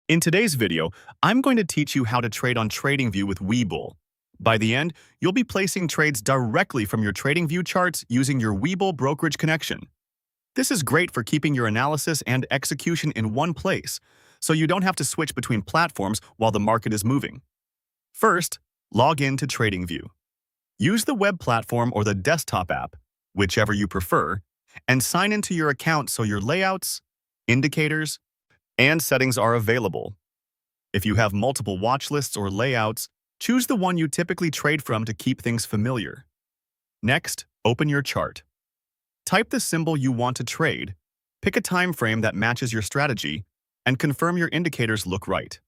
In today's video, I'm going to teach you how to trade on TradingView with Webull. By the end, you'll be placing trades directly from your TradingView charts using your Webull brokerage connection. This is great for keeping your analysis and execution in one place, so you don't have to switch between platforms while the market is moving. First, log in to TradingView. Use the web platform or the desktop app, whichever you prefer, and sign into your account so your layouts, indicators, and settings are available. If you have multiple watch lists or layouts, choose the one you typically trade from to keep things familiar. Next, open your chart. Type the symbol you want to trade, pick a time frame that matches your strategy, and confirm your indicators look right.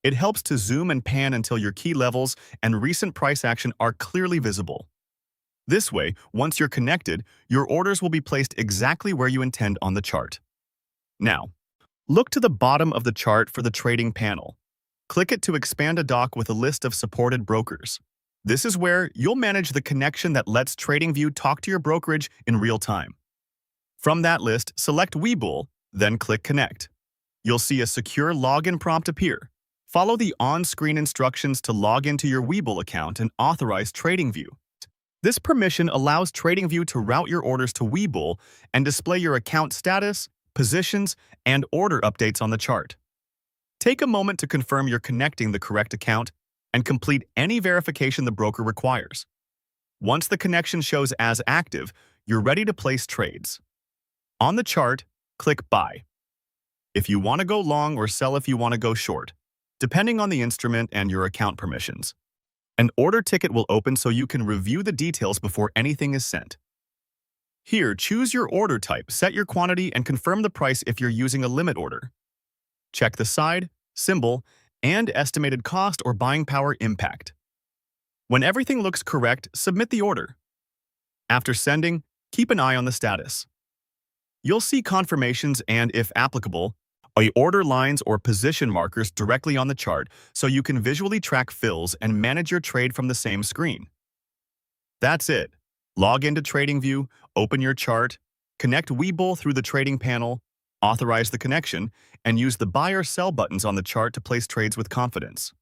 It helps to zoom and pan until your key levels and recent price action are clearly visible. This way, once you're connected, your orders will be placed exactly where you intend on the chart. Now, look to the bottom of the chart for the trading panel. Click it to expand a dock with a list of supported brokers. This is where you'll manage the connection that lets TradingView talk to your brokerage in real time. From that list, select Webull, then click Connect. You'll see a secure login prompt appear. Follow the on-screen instructions to log into your Webull account and authorize TradingView. This permission allows TradingView to route your orders to Webull and display your account status, positions, and order updates on the chart. Take a moment to confirm you're connecting the correct account and complete any verification the broker requires. Once the connection shows as active, you're ready to place trades. On the chart, click Buy if you want to go long or sell if you want to go short, depending on the instrument and your account permissions. An order ticket will open so you can review the details before anything is sent. Here, choose your order type, set your quantity, and confirm the price if you're using a limit order. Check the side, symbol, and estimated cost or buying power impact. When everything looks correct, submit the order. After sending, keep an eye on the status. You'll see confirmations and, if applicable, order lines or position markers directly on the chart so you can visually track fills and manage your trade from the same screen. That's it. Log into TradingView, open your chart, connect Webull through the trading panel, authorize the connection, and use the buy or sell buttons on the chart to place trades with confidence.